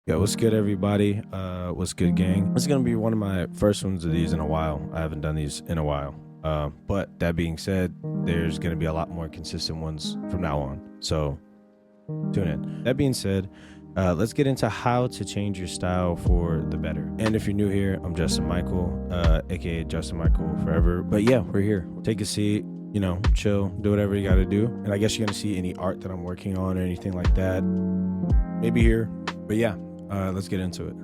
Yo, what's good, everybody? What's good, gang? This is gonna be one of my first ones of these in a while. I haven't done these in a while. But that being said, there's gonna be a lot more consistent ones from now on. So tune in. That being said, let's get into how to change your style for the better. And if you're new here, I'm Justin Michael, aka Justin Michael Forever. But yeah, we're here. Take a seat. Chill, do whatever you gotta do. And I guess you're gonna see any art that I'm working on or anything like that. Maybe here. But yeah, let's get into it.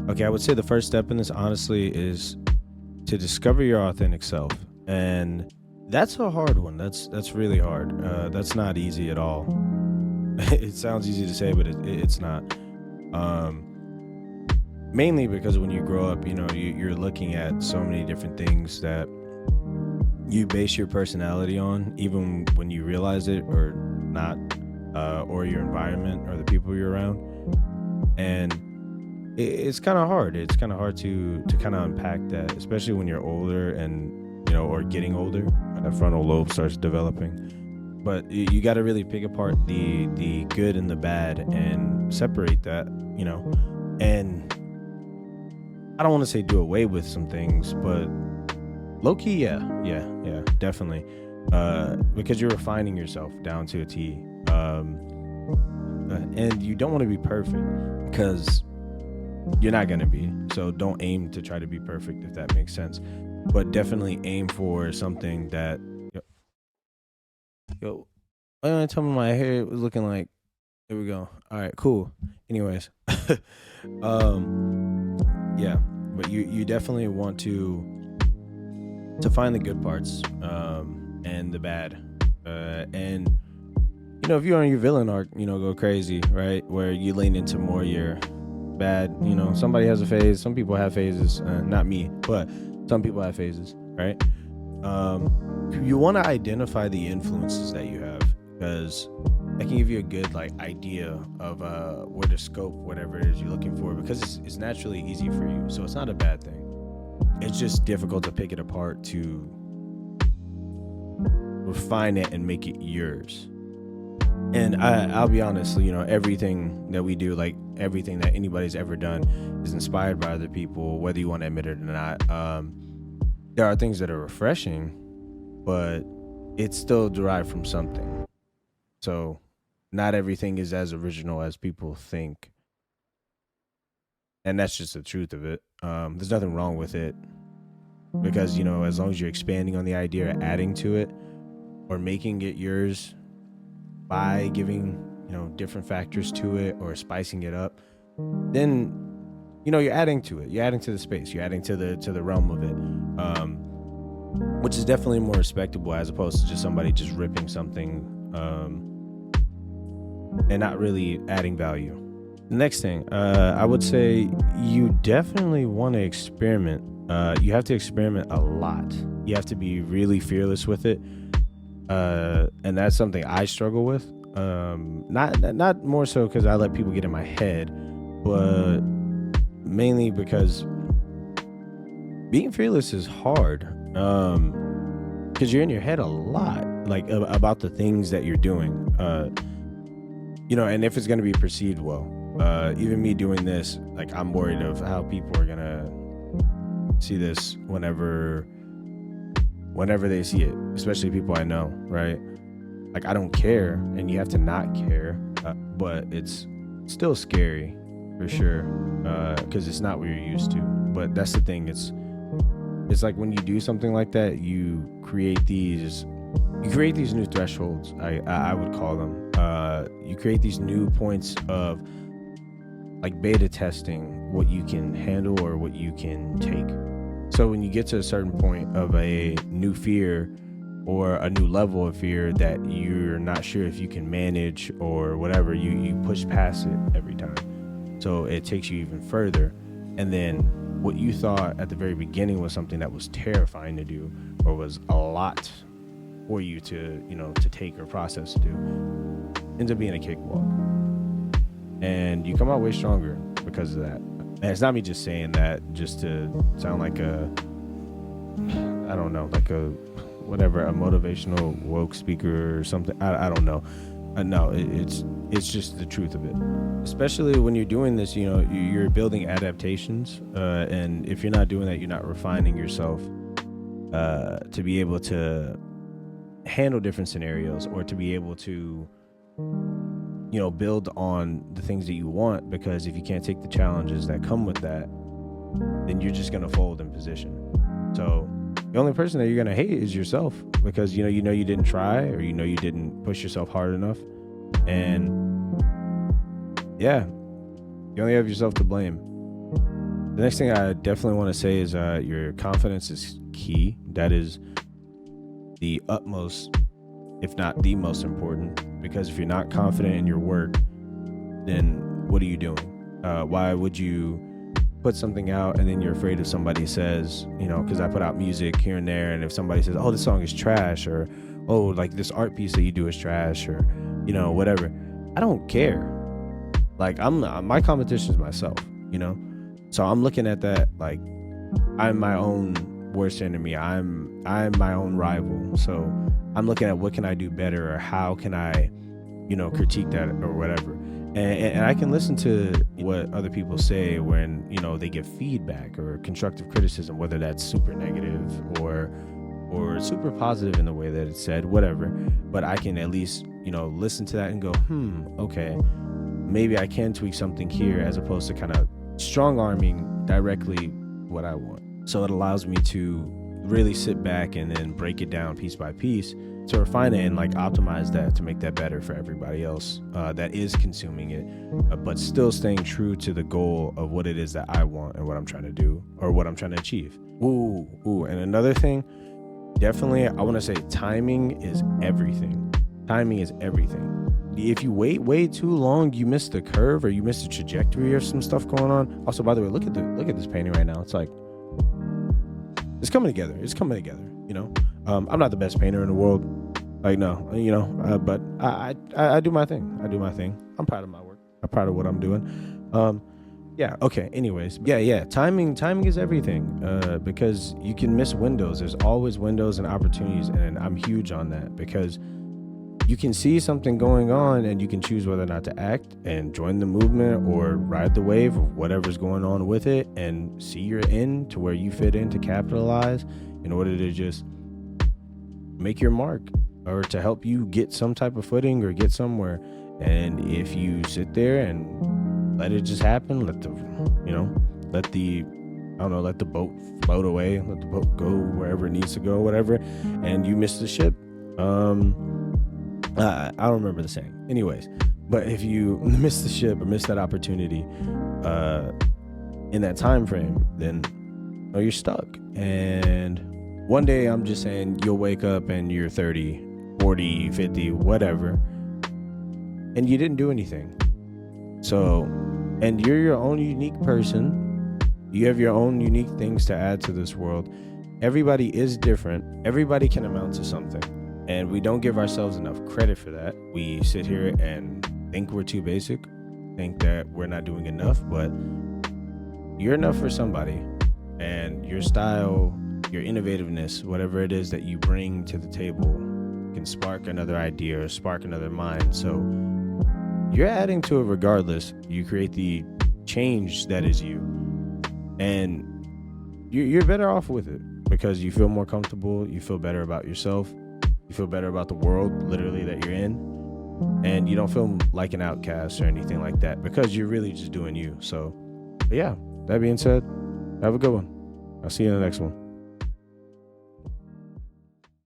Okay, I would say the first step in this, honestly, is to discover your authentic self, and that's a hard one. That's really hard. That's not easy at all. It sounds easy to say, but it's not. Mainly because when you grow up, you're looking at so many different things that you base your personality on, even when you realize it or not, or your environment or the people you're around. And it's kind of hard. It's kind of hard to kind of unpack that, especially when you're older and or getting older. That frontal lobe starts developing. But you got to really pick apart the good and the bad and separate that. And I don't want to say do away with some things, but low key, yeah, definitely. Because you're refining yourself down to a T. And you don't want to be perfect because you're not going to be. So don't aim to try to be perfect, if that makes sense. But definitely aim for something that, yo, why don't I tell me my hair was looking like? There we go. All right, cool. Anyways, yeah, but you definitely want to find the good parts, and the bad, and if you're on your villain arc, go crazy, right? Where you lean into more your bad. Somebody has a phase. Some people have phases. Not me, but some people have phases, right? You want to identify the influences that you have, because that can give you a good idea of where to scope whatever it is you're looking for, because it's naturally easy for you, so it's not a bad thing. It's just difficult to pick it apart, to refine it and make it yours. And I'll be honest, everything that we do, like everything that anybody's ever done, is inspired by other people, whether you want to admit it or not. There are things that are refreshing, but it's still derived from something. So not everything is as original as people think. And that's just the truth of it. There's nothing wrong with it, because, as long as you're expanding on the idea or adding to it or making it yours by giving different factors to it or spicing it up, then you're adding to it, you're adding to the space, you're adding to the realm of it, which is definitely more respectable, as opposed to just somebody just ripping something, and not really adding value. The next thing, I would say, you definitely want to experiment. You have to experiment a lot. You have to be really fearless with it, and that's something I struggle with. Not more so because I let people get in my head, but mainly because being fearless is hard. Because you're in your head a lot, about the things that you're doing. And if it's gonna be perceived well. Even me doing this, I'm worried of how people are gonna see this whenever they see it, especially people I know, right? I don't care, and you have to not care, but it's still scary for sure, because it's not what you're used to. But that's the thing. It's like when you do something like that, you create these new thresholds. I would call them. You create these new points of beta testing what you can handle or what you can take. So when you get to a certain point of a new fear or a new level of fear that you're not sure if you can manage or whatever, you push past it every time. So it takes you even further. And then what you thought at the very beginning was something that was terrifying to do, or was a lot for you to take or process to do, ends up being a cakewalk. And you come out way stronger because of that. And it's not me just saying that just to sound like a whatever, a motivational woke speaker or something. I don't know. No, It's just the truth of it. Especially when you're doing this, you're building adaptations, and if you're not doing that, you're not refining yourself to be able to handle different scenarios, or to be able to build on the things that you want. Because if you can't take the challenges that come with that, then you're just going to fold in position. So the only person that you're going to hate is yourself, because you didn't try, or you didn't push yourself hard enough. And yeah, you only have yourself to blame. The next thing I definitely want to say is your confidence is key. That is the utmost, if not the most important, because if you're not confident in your work, then what are you doing? Why would you put something out and then you're afraid if somebody says, because I put out music here and there, and if somebody says, oh, this song is trash, or oh, like this art piece that you do is trash, or whatever, I don't care. Like, my competition is myself, so I'm looking at that like I'm my own worst enemy. I'm my own rival. So I'm looking at what can I do better, or how can I critique that or whatever. And I can listen to what other people say when they give feedback or constructive criticism, whether that's super negative or super positive in the way that it's said, whatever. But I can at least listen to that and go, okay, maybe I can tweak something here, as opposed to kind of strong arming directly what I want. So it allows me to really sit back and then break it down piece by piece to refine it and like optimize that to make that better for everybody else that is consuming it, but still staying true to the goal of what it is that I want and what I'm trying to do, or what I'm trying to achieve. And another thing, definitely, I want to say timing is everything. Timing is everything. If you wait way too long, you miss the curve, or you miss the trajectory of some stuff going on. Also, by the way, look at this painting right now. It's like, it's coming together. I'm not the best painter in the world. Like, no, but I do my thing. I'm proud of my work. I'm proud of what I'm doing. Yeah. Okay. Anyways. Yeah. Timing is everything. Because you can miss windows. There's always windows and opportunities. And I'm huge on that, because you can see something going on and you can choose whether or not to act and join the movement, or ride the wave of whatever's going on with it and see your end to where you fit in to capitalize, in order to just make your mark, or to help you get some type of footing or get somewhere. And if you sit there and let it just happen, let the boat float away, let the boat go wherever it needs to go, whatever, and you miss the ship, I don't remember the saying. Anyways, but if you miss the ship or miss that opportunity in that time frame, then you're stuck. And one day, I'm just saying, you'll wake up and you're 30, 40, 50, whatever, and you didn't do anything. So, and you're your own unique person. You have your own unique things to add to this world. Everybody is different. Everybody can amount to something. And we don't give ourselves enough credit for that. We sit here and think we're too basic, think that we're not doing enough, but you're enough for somebody. And your style, your innovativeness, whatever it is that you bring to the table, can spark another idea or spark another mind. So you're adding to it regardless. You create the change that is you. And you're better off with it, because you feel more comfortable. You feel better about yourself. You feel better about the world, literally, that you're in. And you don't feel like an outcast or anything like that, because you're really just doing you. So, but yeah, that being said, have a good one. I'll see you in the next one.